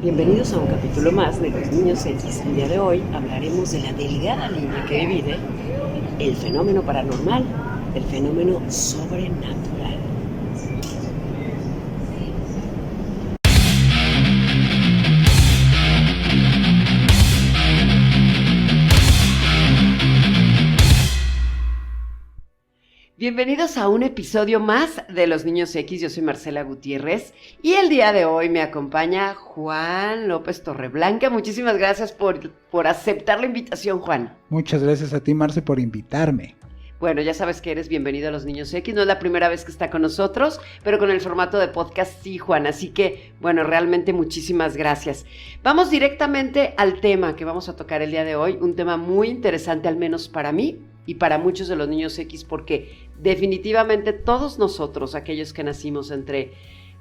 Bienvenidos a un capítulo más de Los Niños X. El día de hoy hablaremos de la delgada línea que divide el fenómeno paranormal del fenómeno sobrenatural. Bienvenidos a un episodio más de Los Niños X. Yo soy Marcela Gutiérrez y el día de hoy me acompaña Juan López Torreblanca. Muchísimas gracias por aceptar la invitación, Juan. Muchas gracias a ti, Marce, por invitarme. Bueno, ya sabes que eres bienvenido a Los Niños X. No es la primera vez que está con nosotros, pero con el formato de podcast sí, Juan. Así que, bueno, realmente muchísimas gracias. Vamos directamente al tema que vamos a tocar el día de hoy. Un tema muy interesante, al menos para mí y para muchos de los Niños X, porque definitivamente todos nosotros, aquellos que nacimos entre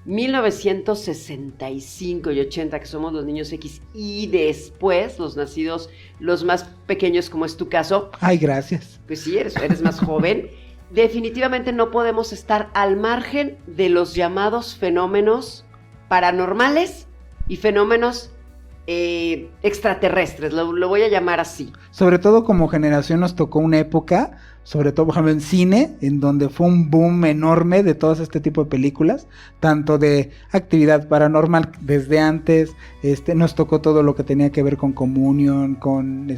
1965 y 80, que somos los Niños X, y después los nacidos, los más pequeños, como es tu caso. Ay, gracias. Pues sí, eres más joven. Definitivamente no podemos estar al margen de los llamados fenómenos paranormales y fenómenos extraterrestres, lo voy a llamar así. Sobre todo como generación nos tocó una época, sobre todo por ejemplo en cine, en donde fue un boom enorme de todo este tipo de películas, tanto de actividad paranormal desde antes, nos tocó todo lo que tenía que ver con Communion, con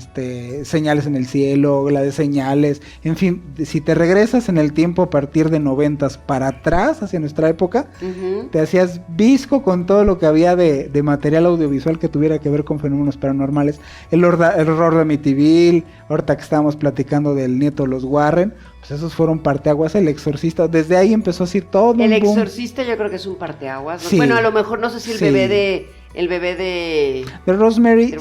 Señales en el Cielo, la de Señales, en fin, si te regresas en el tiempo a partir de 90s para atrás, hacia nuestra época, te hacías visco con todo lo que había de material audiovisual que tuviera que ver con fenómenos paranormales, el horror de Amityville, ahorita que estábamos platicando del nieto de los Warren, pues esos fueron parteaguas. El Exorcista, desde ahí empezó a decir todo el Exorcista, yo creo que es un parteaguas, ¿no? Sí, bueno, a lo mejor no sé si el bebé de Rosemary,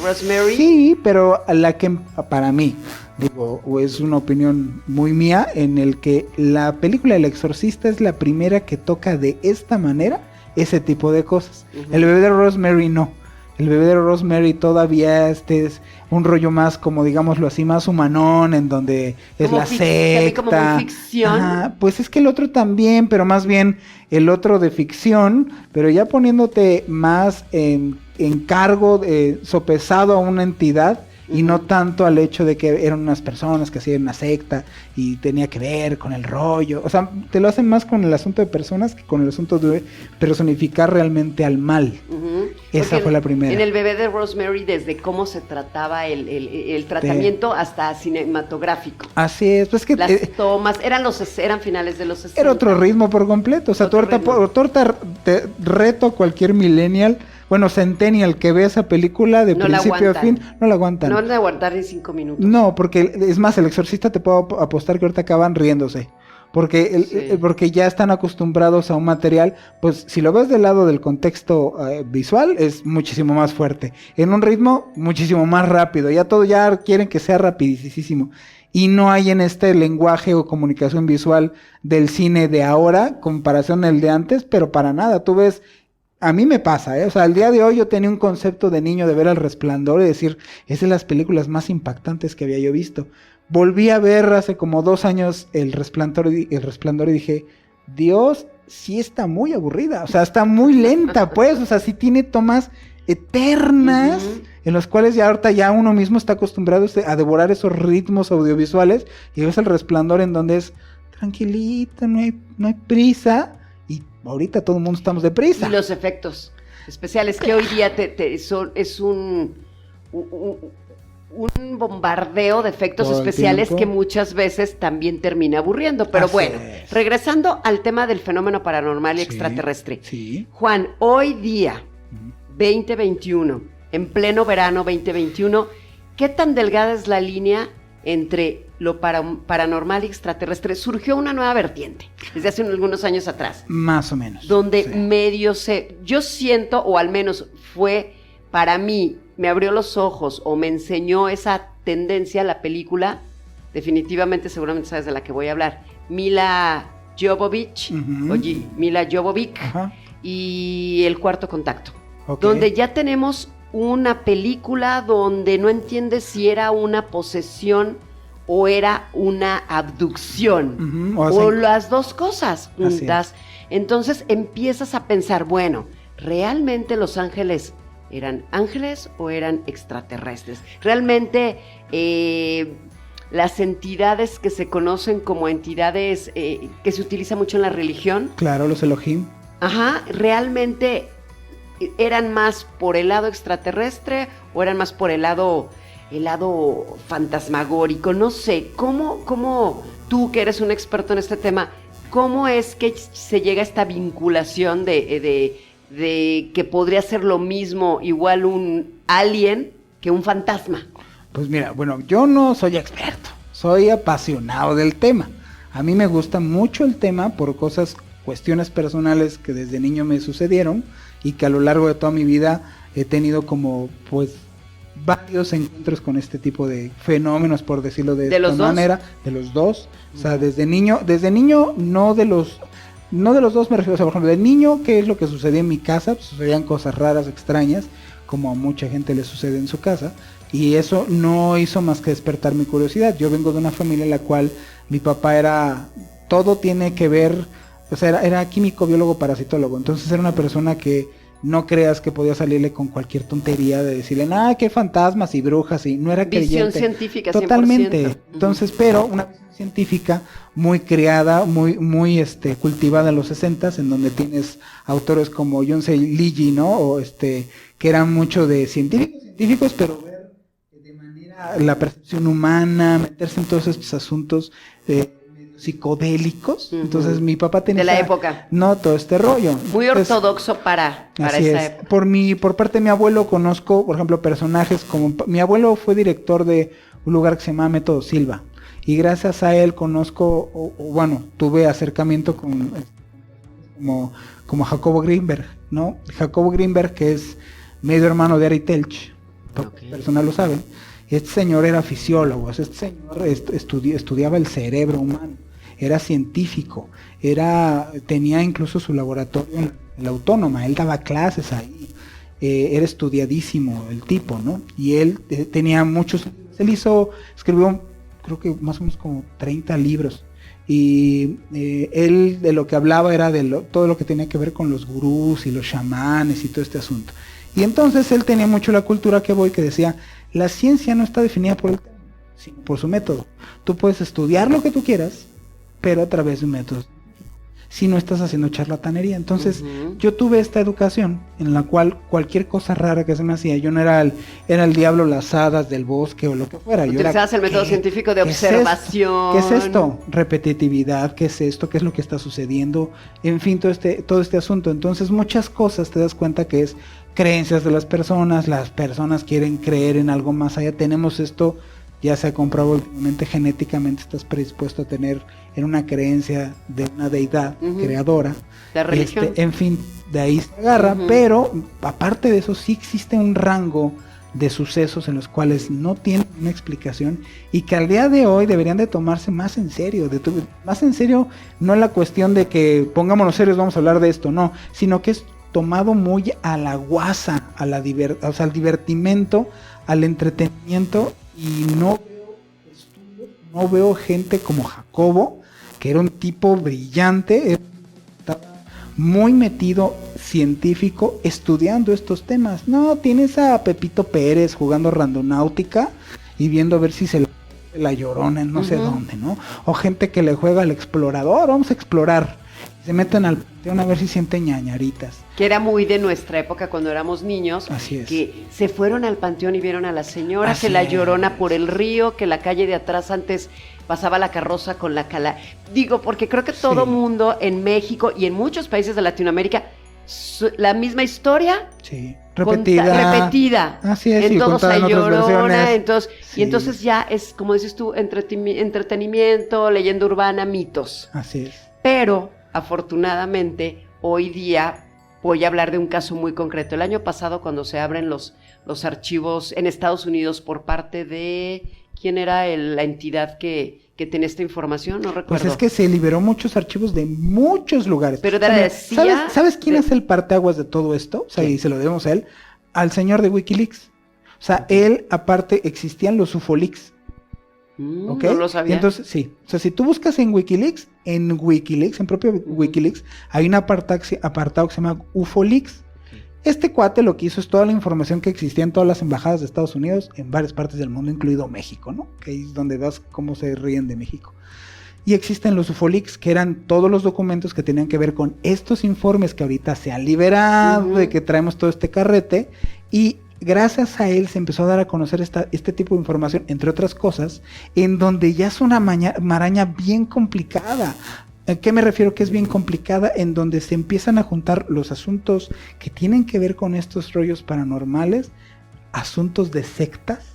sí, pero la que para mí, digo, es una opinión muy mía, en el que la película El Exorcista es la primera que toca de esta manera ese tipo de cosas. El bebé de Rosemary no. El bebé de Rosemary todavía es un rollo más, como digámoslo así, más humanón, en donde es como la secta. Como ficción. Ajá, pues es que el otro también, pero más bien el otro de ficción, pero ya poniéndote más en cargo, sopesado a una entidad, y no tanto al hecho de que eran unas personas que hacían una secta y tenía que ver con el rollo. O sea, te lo hacen más con el asunto de personas que con el asunto de personificar realmente al mal. Esa fue la primera. En el bebé de Rosemary, desde cómo se trataba el tratamiento hasta cinematográfico. Así es. Pues que las tomas, eran finales de los 60. Era otro ritmo por completo. O sea, tú te reto a cualquier millennial, bueno, centennial, que ve esa película de principio a fin, no la aguantan. No van a aguantar ni 5 minutos. No, porque es más, El Exorcista te puedo apostar que ahorita acaban riéndose. Porque ya están acostumbrados a un material, pues si lo ves del lado del contexto visual, es muchísimo más fuerte. En un ritmo muchísimo más rápido. Ya quieren que sea rapidísimo. Y no hay en este lenguaje o comunicación visual del cine de ahora, comparación al de antes, pero para nada. Tú ves. A mí me pasa, o sea, al día de hoy yo tenía un concepto de niño de ver El Resplandor y decir, es de las películas más impactantes que había yo visto. Volví a ver hace como 2 años El Resplandor y dije, Dios, sí está muy aburrida, o sea, está muy lenta, pues, o sea, sí tiene tomas eternas, en los cuales ya ahorita ya uno mismo está acostumbrado a devorar esos ritmos audiovisuales, y ves El Resplandor en donde es tranquilito, no hay prisa. Ahorita todo el mundo estamos deprisa. Y los efectos especiales que hoy día es un bombardeo de efectos todo especiales que muchas veces también termina aburriendo. Pero así bueno, regresando al tema del fenómeno paranormal y extraterrestre. Sí. Juan, hoy día, 2021, en pleno verano 2021, ¿qué tan delgada es la línea entre lo paranormal y extraterrestre? Surgió una nueva vertiente desde hace algunos años atrás. Más o menos. Donde yo siento, o al menos fue para mí, me abrió los ojos o me enseñó esa tendencia la película, definitivamente, seguramente sabes de la que voy a hablar, Mila Jovovich, Mila Jovovich, y El Cuarto Contacto, donde ya tenemos una película donde no entiendes si era una posesión o era una abducción, o las dos cosas juntas. Entonces empiezas a pensar, bueno, ¿realmente los ángeles ¿Eran ángeles o eran extraterrestres? Realmente las entidades que se conocen como entidades que se utiliza mucho en la religión. Claro, los Elohim. Ajá, ¿realmente eran más por el lado extraterrestre o eran más por el lado fantasmagórico? No sé, ¿cómo tú que eres un experto en este tema, cómo es que se llega a esta vinculación de que podría ser lo mismo igual un alien que un fantasma? Pues mira, bueno, yo no soy experto, soy apasionado del tema. A mí me gusta mucho el tema por cuestiones personales que desde niño me sucedieron y que a lo largo de toda mi vida he tenido como pues varios encuentros con este tipo de fenómenos, por decirlo de esta manera, de los dos. O sea, desde niño no de los dos me refiero, o sea, por ejemplo, de niño, ¿qué es lo que sucedía en mi casa? Pues sucedían cosas raras, extrañas, como a mucha gente le sucede en su casa, y eso no hizo más que despertar mi curiosidad. Yo vengo de una familia en la cual mi papá todo tiene que ver, o sea, era químico, biólogo, parasitólogo, entonces era una persona que no creas que podía salirle con cualquier tontería de decirle, qué fantasmas y brujas, y no era creyente. Visión científica, 100%. Totalmente. Entonces, pero una visión científica muy creada, muy cultivada en los 60s, en donde tienes autores como John C. Liggy, ¿no? O que eran mucho de científicos, pero ver de manera la percepción humana, meterse en todos estos asuntos psicodélicos. Entonces mi papá tenía de la época, no, todo este rollo. Muy ortodoxo para esa época. Por parte de mi abuelo conozco, por ejemplo, personajes como mi abuelo fue director de un lugar que se llama Método Silva, y gracias a él conozco, tuve acercamiento con como Jacobo Greenberg, ¿no? Jacobo Greenberg, que es medio hermano de Ari Telch, pocas personas lo saben. Este señor era fisiólogo, este señor estudiaba el cerebro humano, era científico, tenía incluso su laboratorio en la Autónoma, él daba clases ahí, era estudiadísimo el tipo, ¿no? Y él tenía escribió creo que más o menos como 30 libros, y él de lo que hablaba era todo lo que tenía que ver con los gurús y los chamanes y todo este asunto. Y entonces él tenía mucho la cultura que decía, la ciencia no está definida por el tema, sino por su método. Tú puedes estudiar lo que tú quieras, pero a través de un método, si no estás haciendo charlatanería. Entonces, yo tuve esta educación en la cual cualquier cosa rara que se me hacía, yo no era el diablo, las hadas del bosque o lo que fuera. Utilizabas el método científico de observación. ¿Qué es esto? Repetitividad, ¿qué es esto? ¿Qué es lo que está sucediendo? En fin, todo este asunto. Entonces, muchas cosas te das cuenta que es creencias de las personas quieren creer en algo más allá. Tenemos esto, ya se ha comprobado últimamente, genéticamente estás predispuesto a tener en una creencia de una deidad creadora. La religión. En fin, de ahí se agarra, pero aparte de eso sí existe un rango de sucesos en los cuales no tienen una explicación y que al día de hoy deberían de tomarse más en serio. Más en serio, no la cuestión de que pongámonos serios, vamos a hablar de esto, no, sino que es tomado muy a la guasa, al divertimento, al entretenimiento, y no veo gente como Jacobo, que era un tipo brillante, estaba muy metido, científico, estudiando estos temas. No, tienes a Pepito Pérez jugando randonáutica y viendo a ver si se la Llorona en no sé dónde, ¿no? O gente que le juega al explorador, vamos a explorar. Se meten al panteón a ver si sienten ñañaritas. Que era muy de nuestra época cuando éramos niños. Así es. Que se fueron al panteón y vieron a la señora, que la Llorona por el río, que la calle de atrás antes pasaba la carroza con la cala. Digo, porque creo que todo mundo en México y en muchos países de Latinoamérica, la misma historia. Sí. Repetida. Así es. Entonces la Llorona, y entonces ya es, como dices tú, entretenimiento, leyenda urbana, mitos. Así es. Pero afortunadamente, hoy día voy a hablar de un caso muy concreto. El año pasado, cuando se abren los archivos en Estados Unidos por parte de... ¿Quién era la entidad que tenía esta información? No recuerdo. Pues es que se liberó muchos archivos de muchos lugares. Pero ¿Sabes quién es el parteaguas de todo esto? O sea, y se lo debemos a él. Al señor de Wikileaks. O sea, él, aparte, existían los UFOleaks. ¿Okay? No lo sabía. Y entonces, sí. O sea, si tú buscas en Wikileaks, en propio Wikileaks, hay un apartado que se llama UFOleaks, Este cuate lo que hizo es toda la información que existía en todas las embajadas de Estados Unidos, en varias partes del mundo, incluido México, ¿no? Que ahí es donde vas cómo se ríen de México. Y existen los UFOLeaks, que eran todos los documentos que tenían que ver con estos informes que ahorita se han liberado, de que traemos todo este carrete, y gracias a él se empezó a dar a conocer este tipo de información, entre otras cosas, en donde ya es una maraña bien complicada. ¿A qué me refiero que es bien complicada? En donde se empiezan a juntar los asuntos que tienen que ver con estos rollos paranormales, asuntos de sectas,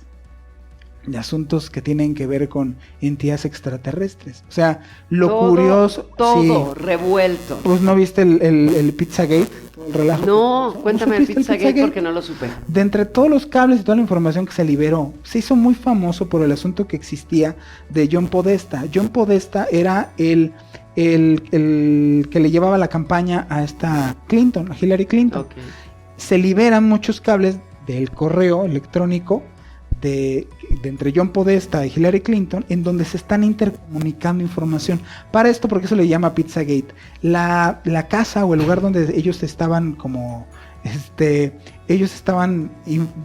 y asuntos que tienen que ver con entidades extraterrestres. O sea, todo, curioso... Todo sí, revuelto. Pues ¿no viste el Pizzagate? El relajo. No, cuéntame el Pizzagate porque no lo supe. De entre todos los cables y toda la información que se liberó, se hizo muy famoso por el asunto que existía de John Podesta. John Podesta era el que le llevaba la campaña a esta Clinton, a Hillary Clinton. Okay. Se liberan muchos cables del correo electrónico de entre John Podesta y Hillary Clinton, en donde se están intercomunicando información. Para esto, porque eso le llama Pizzagate. La casa o el lugar donde ellos estaban como, ellos estaban,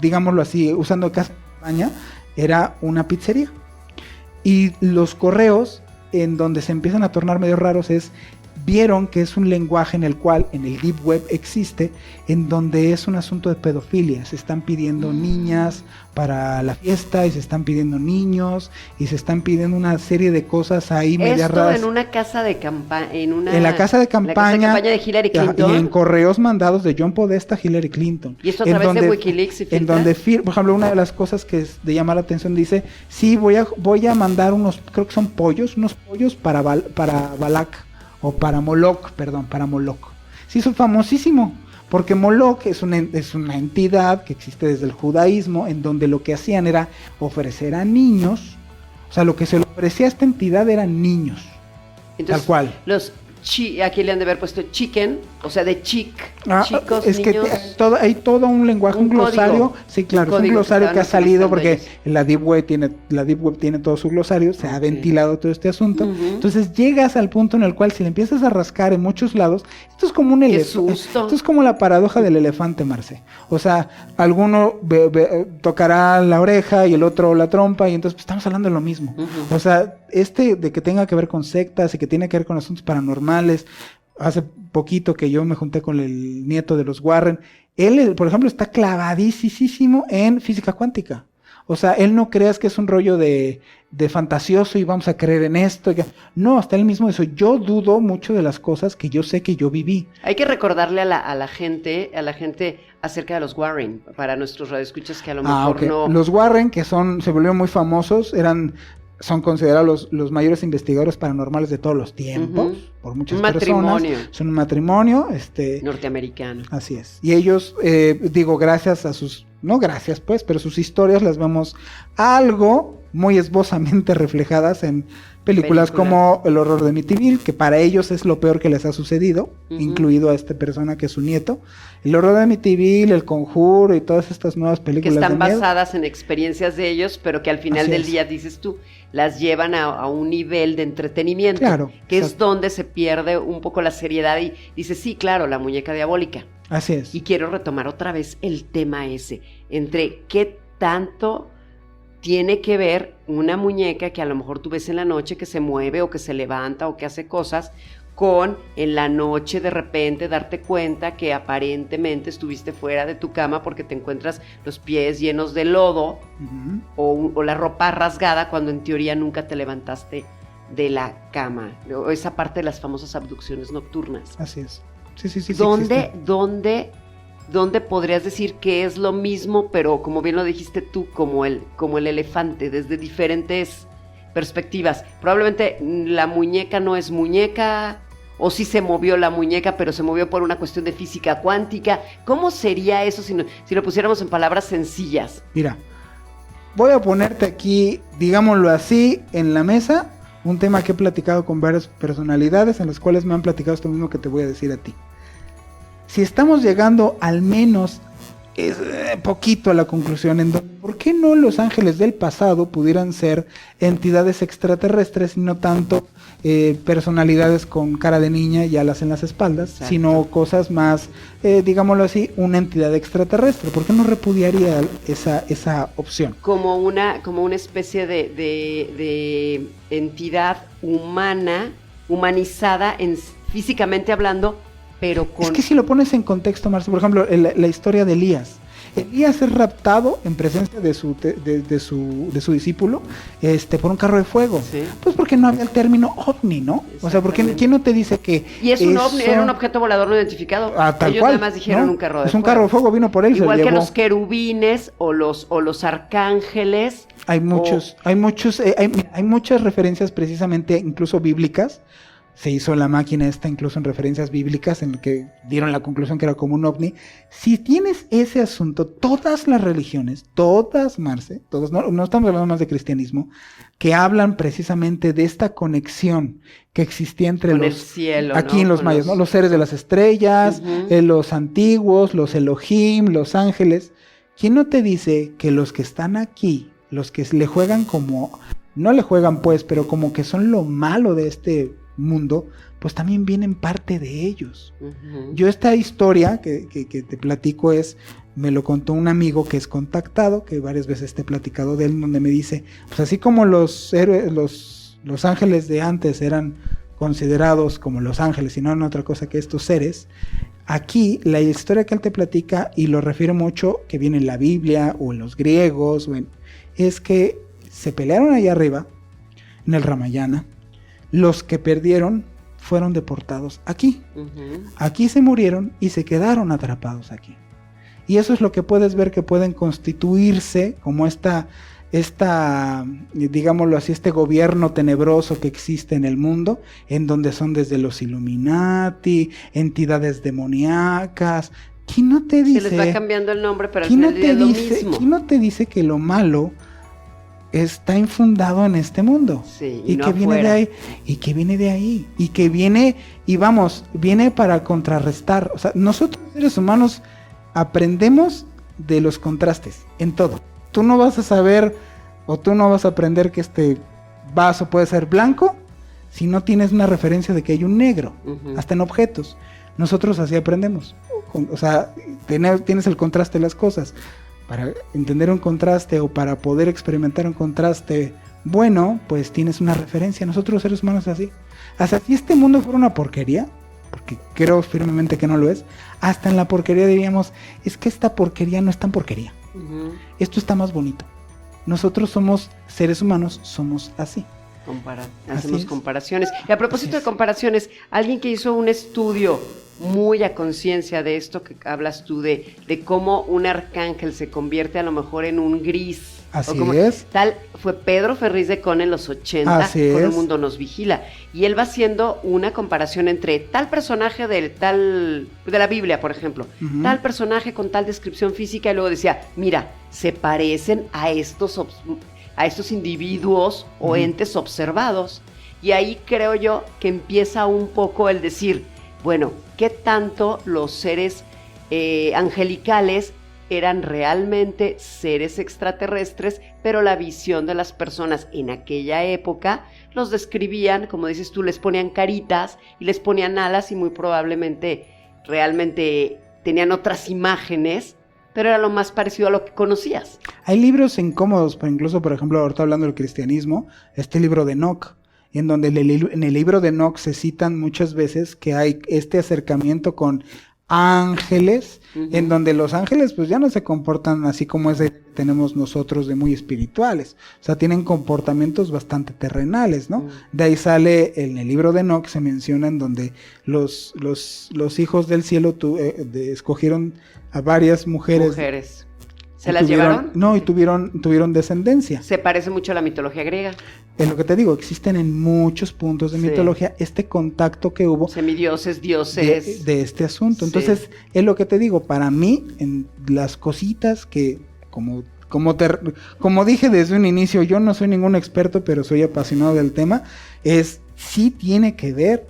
digámoslo así, usando casa de campaña, era una pizzería. Y los correos en donde se empiezan a tornar medio raros vieron que es un lenguaje en el cual en el Deep Web existe, en donde es un asunto de pedofilia. Se están pidiendo niñas para la fiesta, y se están pidiendo niños, y se están pidiendo una serie de cosas ahí medio raras. Esto en una casa de campaña, en la casa de campaña de Hillary Clinton. Y en correos mandados de John Podesta a Hillary Clinton. Y esto a través de Wikileaks y en donde, por ejemplo, una de las cosas que es de llamar la atención dice, sí, voy a mandar unos, creo que son unos pollos para Balak. O para Moloch. Se hizo famosísimo, porque Moloch es una entidad que existe desde el judaísmo, en donde lo que hacían era ofrecer a niños, o sea, lo que se le ofrecía a esta entidad eran niños. Entonces, tal cual. Aquí le han de haber puesto chicken, o sea, de chicos, es niños. Que hay todo un lenguaje, un glosario. Código, sí, claro, es un glosario que ha salido porque la Deep Web tiene todo su glosario, se ha ventilado todo este asunto. Entonces llegas al punto en el cual si le empiezas a rascar en muchos lados, esto es como un elefante. Esto es como la paradoja del elefante, Marce. O sea, alguno tocará la oreja y el otro la trompa, y entonces pues, estamos hablando de lo mismo. O sea, de que tenga que ver con sectas y que tiene que ver con asuntos paranormales. Hace poquito que yo me junté con el nieto de los Warren. Él, por ejemplo, está clavadísimo en física cuántica. O sea, él no creas que es un rollo de fantasioso y vamos a creer en esto. No, hasta él mismo eso. Yo dudo mucho de las cosas que yo sé que yo viví. Hay que recordarle a la gente acerca de los Warren, para nuestros radioescuchas que a lo mejor no... Los Warren, que se volvieron muy famosos, son considerados los mayores investigadores paranormales de todos los tiempos, por muchas personas. Son un matrimonio. Norteamericano. Así es. Y ellos, gracias a sus... No gracias, pues, pero sus historias las vemos algo muy esbozamente reflejadas en películas como El horror de Amityville, que para ellos es lo peor que les ha sucedido, incluido a esta persona que es su nieto. El horror de Amityville, El Conjuro y todas estas nuevas películas que están basadas en experiencias de ellos, pero que al final del día, dices tú, las llevan a un nivel de entretenimiento, claro, que es donde se pierde un poco la seriedad y dices, sí, claro, la muñeca diabólica. Así es. Y quiero retomar otra vez el tema ese, entre qué tanto tiene que ver una muñeca que a lo mejor tú ves en la noche que se mueve o que se levanta o que hace cosas, con en la noche de repente darte cuenta que aparentemente estuviste fuera de tu cama porque te encuentras los pies llenos de lodo o la ropa rasgada cuando en teoría nunca te levantaste de la cama, o esa parte de las famosas abducciones nocturnas. Así es. Sí. ¿Dónde podrías decir que es lo mismo, pero como bien lo dijiste tú, como el elefante, desde diferentes perspectivas? Probablemente la muñeca no es muñeca, o sí se movió la muñeca, pero se movió por una cuestión de física cuántica. ¿Cómo sería eso si lo pusiéramos en palabras sencillas? Mira, voy a ponerte aquí, digámoslo así, en la mesa, un tema que he platicado con varias personalidades, en las cuales me han platicado esto mismo que te voy a decir a ti. Si estamos llegando al menos poquito a la conclusión en donde ¿por qué no los ángeles del pasado pudieran ser entidades extraterrestres y no tanto personalidades con cara de niña y alas en las espaldas, exacto, sino cosas más, digámoslo así, una entidad extraterrestre? ¿Por qué no repudiaría esa opción? Como una especie de entidad humana, humanizada físicamente hablando, pero con... Es que si lo pones en contexto, Marce, por ejemplo, la historia de Elías. Elías es raptado en presencia de su discípulo por un carro de fuego. ¿Sí? Pues porque no había el término ovni, ¿no? O sea, porque ¿quién no te dice que y es un ovni, era un objeto volador no identificado? Tal Ellos cual, además dijeron, ¿no? Un carro de fuego. Es un carro de fuego, vino por él. Igual que los querubines o los arcángeles. Hay muchas referencias precisamente, incluso bíblicas. Se hizo la máquina esta incluso en referencias bíblicas en el que dieron la conclusión que era como un ovni. Si tienes ese asunto, todas las religiones, todas, Marce, todos, no estamos hablando más de cristianismo, que hablan precisamente de esta conexión que existía entre con el cielo, aquí, ¿no? en los con mayas, ¿no? Los seres de las estrellas, uh-huh, los antiguos, los Elohim, los ángeles. ¿Quién no te dice que los que están aquí, los que le juegan como, no le juegan pues, pero como que son lo malo de este mundo, pues también vienen parte de ellos? Uh-huh. Yo esta historia que te platico me lo contó un amigo que es contactado, que varias veces te he platicado de él, donde me dice, pues así como los héroes, los ángeles de antes eran considerados como los ángeles y no eran otra cosa que estos seres, aquí la historia que él te platica, y lo refiere mucho que viene en la Biblia o en los griegos, es que se pelearon allá arriba en el Ramayana. Los que perdieron fueron deportados aquí. Uh-huh. Aquí se murieron y se quedaron atrapados aquí. Y eso es lo que puedes ver, que pueden constituirse como esta, digámoslo así, este gobierno tenebroso que existe en el mundo, en donde son desde los Illuminati, entidades demoníacas. ¿Quién no te dice? Se les va cambiando el nombre, pero al final es lo mismo. ¿Quién no te dice que lo malo está infundado en este mundo? Sí, y no que viene de ahí, y que viene de ahí, y que viene, y vamos, viene para contrarrestar. O sea, nosotros seres humanos aprendemos de los contrastes en todo. Tú no vas a saber, o tú no vas a aprender que este vaso puede ser blanco si no tienes una referencia de que hay un negro, uh-huh, hasta en objetos. Nosotros así aprendemos. O sea, tienes el contraste de las cosas. Para entender un contraste o para poder experimentar un contraste bueno, pues tienes una referencia. Nosotros los seres humanos así. Hasta si este mundo fuera una porquería, porque creo firmemente que no lo es, hasta en la porquería diríamos, es que esta porquería no es tan porquería. Uh-huh. Esto está más bonito. Nosotros somos seres humanos, somos así. Hacemos comparaciones. Y a propósito de comparaciones, alguien que hizo un estudio muy a conciencia de esto que hablas tú, de cómo un arcángel se convierte a lo mejor en un gris. Así es. Tal fue Pedro Ferriz de Con en los 80, Así con es. El Mundo Nos Vigila. Y él va haciendo una comparación entre tal personaje de la Biblia, por ejemplo, uh-huh, tal personaje con tal descripción física, y luego decía, mira, se parecen a estos individuos o entes observados. Y ahí creo yo que empieza un poco el decir, bueno, ¿qué tanto los seres angelicales eran realmente seres extraterrestres, pero la visión de las personas en aquella época los describían, como dices tú, les ponían caritas y les ponían alas y muy probablemente realmente tenían otras imágenes, pero era lo más parecido a lo que conocías. Hay libros incómodos, pero incluso, por ejemplo, ahorita hablando del cristianismo, este libro de Enoch, en donde en el libro de Enoch se citan muchas veces que hay este acercamiento con ángeles, uh-huh, en donde los ángeles pues ya no se comportan así como tenemos nosotros de muy espirituales, o sea, tienen comportamientos bastante terrenales, ¿no? Uh-huh. De ahí sale, en el libro de Enoch se menciona en donde los hijos del cielo escogieron a varias mujeres. ¿Se las llevaron? No, y tuvieron descendencia. Se parece mucho a la mitología griega. Es lo que te digo, existen en muchos puntos de mitología este contacto que hubo. Semidioses, dioses. De este asunto. Entonces, es lo que te digo, para mí, en las cositas que, como dije desde un inicio, yo no soy ningún experto, pero soy apasionado del tema, sí tiene que ver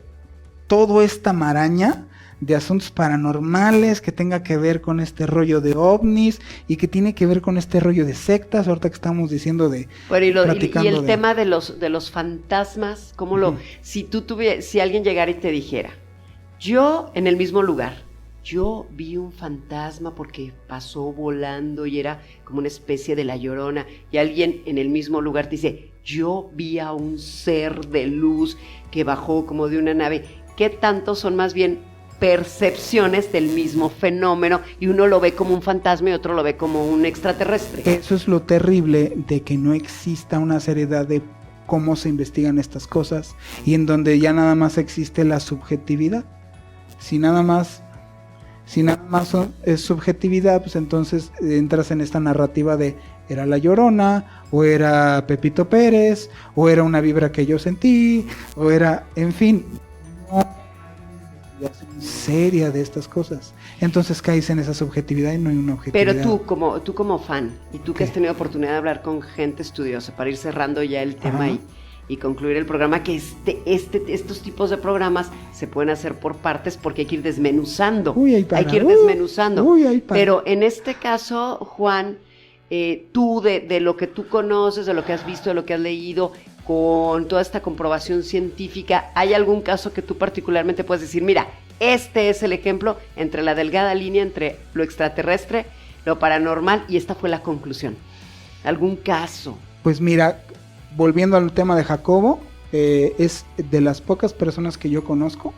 toda esta maraña de asuntos paranormales, que tenga que ver con este rollo de ovnis y que tiene que ver con este rollo de sectas, ahorita que estamos diciendo de... Bueno, y el tema de los fantasmas, ¿cómo lo... Si si alguien llegara y te dijera, yo en el mismo lugar, yo vi un fantasma porque pasó volando y era como una especie de La Llorona, y alguien en el mismo lugar te dice, yo vi a un ser de luz que bajó como de una nave, ¿qué tanto son más bien percepciones del mismo fenómeno y uno lo ve como un fantasma y otro lo ve como un extraterrestre? Eso es lo terrible de que no exista una seriedad de cómo se investigan estas cosas y en donde ya nada más existe la subjetividad. Si nada más es subjetividad, pues entonces entras en esta narrativa de era La Llorona, o era Pepito Pérez, o era una vibra que yo sentí, o era, en fin, no seria de estas cosas. Entonces caes en esa subjetividad y no hay una objetividad. Pero tú como fan, y tú que has tenido oportunidad de hablar con gente estudiosa, para ir cerrando ya el tema y concluir el programa, que estos tipos de programas se pueden hacer por partes porque hay que ir desmenuzando. Hay que ir desmenuzando. Pero en este caso, Juan, tú de lo que tú conoces, de lo que has visto, de lo que has leído, con toda esta comprobación científica, ¿hay algún caso que tú particularmente puedes decir, mira, este es el ejemplo entre la delgada línea entre lo extraterrestre, lo paranormal, y esta fue la conclusión? ¿Algún caso? Pues mira, volviendo al tema de Jacobo, es de las pocas personas que yo conozco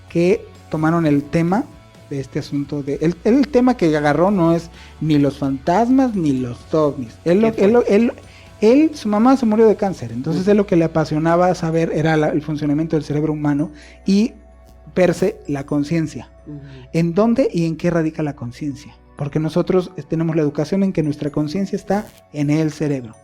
que tomaron el tema de este asunto. El tema que agarró no es ni los fantasmas ni los ovnis. Su mamá se murió de cáncer, entonces él lo que le apasionaba saber era el funcionamiento del cerebro humano y per se la conciencia. ¿En dónde y en qué radica la conciencia? Porque nosotros tenemos la educación en que nuestra conciencia está en el cerebro.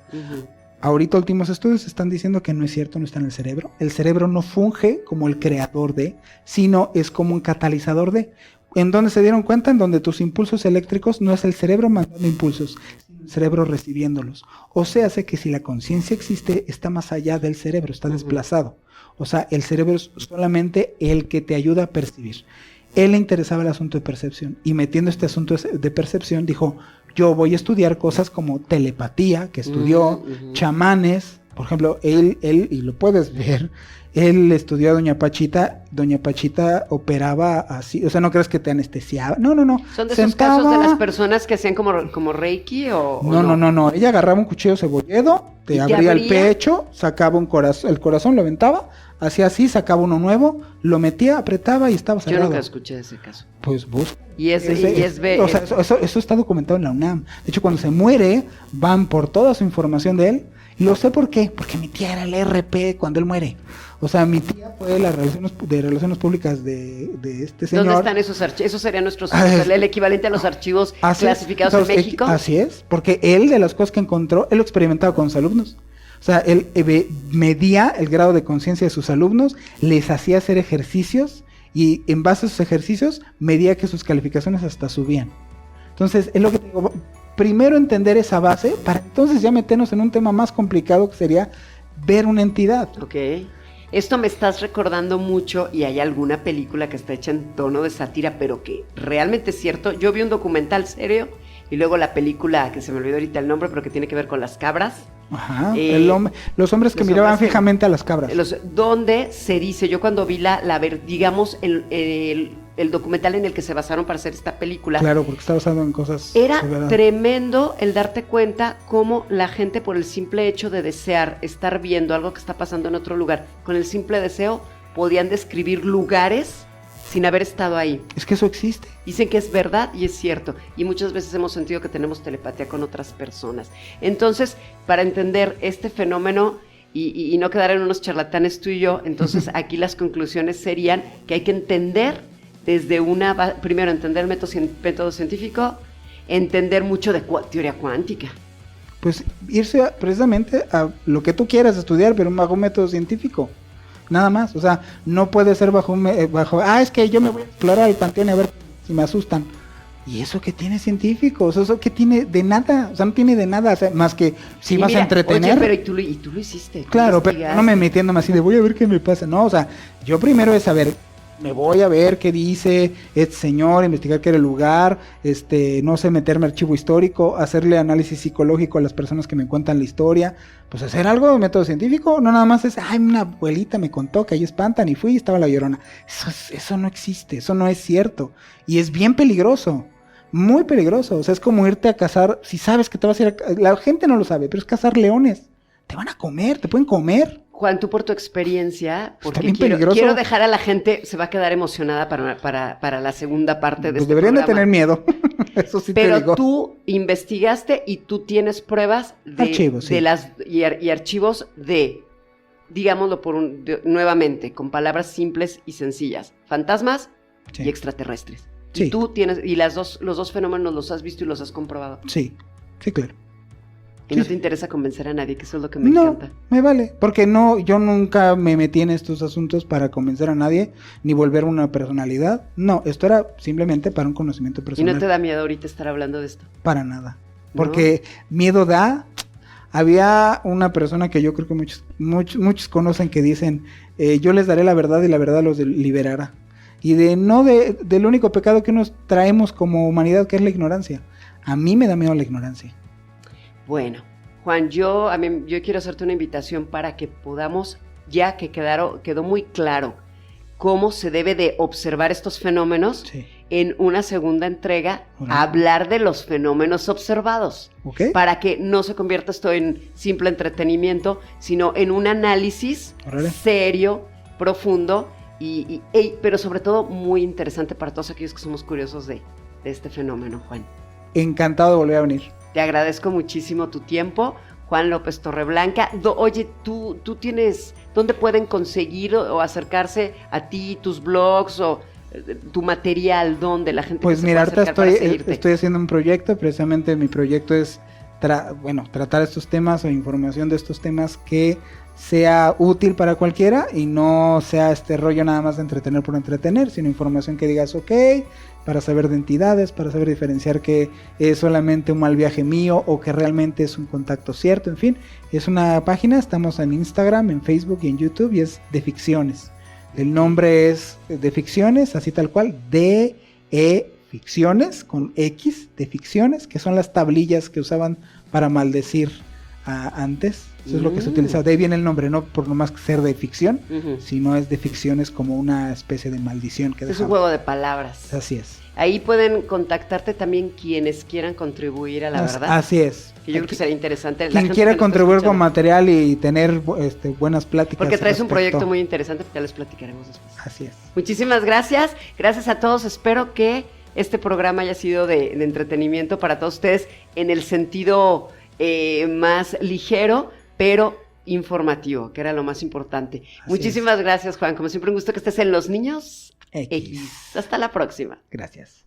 Ahorita últimos estudios están diciendo que no es cierto, no está en el cerebro. El cerebro no funge como el creador de, sino es como un catalizador de. ¿En dónde se dieron cuenta? En donde tus impulsos eléctricos no es el cerebro mandando impulsos, sino el cerebro recibiéndolos. O sea, hace que si la conciencia existe, está más allá del cerebro, está desplazado. O sea, el cerebro es solamente el que te ayuda a percibir. Él le interesaba el asunto de percepción y metiendo este asunto de percepción dijo, yo voy a estudiar cosas como telepatía, que estudió, chamanes, por ejemplo, él, y lo puedes ver, él estudió a Doña Pachita operaba así, o sea, no crees que te anestesiaba, no. ¿Son de esos casos de las personas que hacían como Reiki o no, ella agarraba un cuchillo cebolledo, te abría el pecho, sacaba el corazón, lo aventaba, hacía así, sacaba uno nuevo, lo metía, apretaba y estaba cerrado. Yo nunca escuché ese caso. Pues busca. O sea, eso está documentado en la UNAM. De hecho, cuando se muere, van por toda su información de él. Y lo sé por qué, porque mi tía era el RP cuando él muere. O sea, mi tía fue las relaciones públicas de este señor. ¿Dónde están esos archivos? Esos serían el equivalente a los archivos clasificados en México. Así es, porque él, de las cosas que encontró, él lo experimentaba con sus alumnos. O sea, él medía el grado de conciencia de sus alumnos, les hacía hacer ejercicios y en base a esos ejercicios medía que sus calificaciones hasta subían. Entonces, es lo que te digo, primero entender esa base para entonces ya meternos en un tema más complicado que sería ver una entidad. Ok. Esto me estás recordando mucho y hay alguna película que está hecha en tono de sátira, pero que realmente es cierto. Yo vi un documental serio y luego la película, que se me olvidó ahorita el nombre, pero que tiene que ver con las cabras. Ajá, los hombres que miraban fijamente a las cabras. Donde se dice, yo cuando vi digamos, el documental en el que se basaron para hacer esta película. Claro, porque está basado en cosas. Era tremendo el darte cuenta cómo la gente, por el simple hecho de desear estar viendo algo que está pasando en otro lugar, con el simple deseo, podían describir lugares sin haber estado ahí. Es que eso existe. Dicen que es verdad y es cierto. Y muchas veces hemos sentido que tenemos telepatía con otras personas. Entonces, para entender este fenómeno y no quedar en unos charlatanes tú y yo, entonces aquí las conclusiones serían que hay que entender desde primero entender el método científico, entender mucho de teoría cuántica. Pues irse precisamente a lo que tú quieras estudiar, pero bajo un método científico. Nada más, o sea, no puede ser bajo es que yo me voy a explorar el panteón a ver si me asustan. ¿Y eso qué tiene científico? O sea, ¿eso qué tiene de nada? O sea, no tiene de nada, o sea, más que si vas a entretener. Oye, pero y tú lo hiciste. Claro, pero no me metiéndome así de voy a ver qué me pasa. No, o sea, yo primero es saber me voy a ver qué dice este señor, investigar qué era el lugar, no sé, meterme archivo histórico, hacerle análisis psicológico a las personas que me cuentan la historia, pues hacer algo de método científico, no nada más es, ay, una abuelita me contó que ahí espantan y fui y estaba la Llorona. Eso no existe, eso no es cierto, y es bien peligroso. Muy peligroso, o sea, es como irte a cazar, si sabes que te vas a ir la gente no lo sabe, pero es cazar leones, te van a comer, te pueden comer. Juan, tú por tu experiencia, porque peligroso. Quiero dejar a la gente, se va a quedar emocionada para la segunda parte de pues este deberían programa. de tener miedo, eso sí pero te digo. Pero tú investigaste y tú tienes pruebas de archivos, sí. y archivos de, digámoslo nuevamente, con palabras simples y sencillas, fantasmas y extraterrestres. Sí. Y tú tienes, y los dos fenómenos los has visto y los has comprobado. Sí, claro. Y no te interesa convencer a nadie, que eso es lo que me encanta. No, me vale, porque yo nunca me metí en estos asuntos para convencer a nadie, ni volver una personalidad. No, esto era simplemente para un conocimiento personal. ¿Y no te da miedo ahorita estar hablando de esto? Para nada, porque miedo da. Había una persona que yo creo que muchos conocen que dicen, yo les daré la verdad y la verdad los liberará. Y del único pecado que nos traemos como humanidad, que es la ignorancia. A mí me da miedo la ignorancia. Bueno, Juan, yo quiero hacerte una invitación para que podamos, ya que quedó muy claro cómo se debe de observar estos fenómenos, en una segunda entrega, hablar de los fenómenos observados, para que no se convierta esto en simple entretenimiento, sino en un análisis serio, profundo, pero sobre todo muy interesante para todos aquellos que somos curiosos de este fenómeno, Juan. Encantado de volver a venir. Te agradezco muchísimo tu tiempo, Juan López Torreblanca. Oye, tú tienes, ¿dónde pueden conseguir o acercarse a ti, tus blogs o tu material? ¿Dónde la gente pues mira, ahorita estoy haciendo un proyecto, precisamente mi proyecto es tratar estos temas o información de estos temas que sea útil para cualquiera y no sea este rollo nada más de entretener por entretener, sino información que digas ok, para saber de entidades, para saber diferenciar que es solamente un mal viaje mío o que realmente es un contacto cierto, en fin, es una página, estamos en Instagram, en Facebook y en YouTube y es de ficciones. El nombre es de ficciones, así tal cual, ficciones con X, de ficciones, que son las tablillas que usaban para maldecir antes. Eso es lo que se utiliza. De ahí viene el nombre, no por nomás ser de ficción, sino es de ficciones como una especie de maldición que es un juego de palabras. Así es. Ahí pueden contactarte también quienes quieran contribuir a la verdad. Así es. Que yo creo que sería interesante. Quien quiera contribuir con material y tener buenas pláticas. Porque traes un proyecto muy interesante, ya les platicaremos después. Así es. Muchísimas gracias. Gracias a todos. Espero que este programa haya sido de entretenimiento para todos ustedes en el sentido más ligero, pero informativo, que era lo más importante. Muchísimas gracias, Juan. Como siempre, un gusto que estés en Los Niños X. Hasta la próxima. Gracias.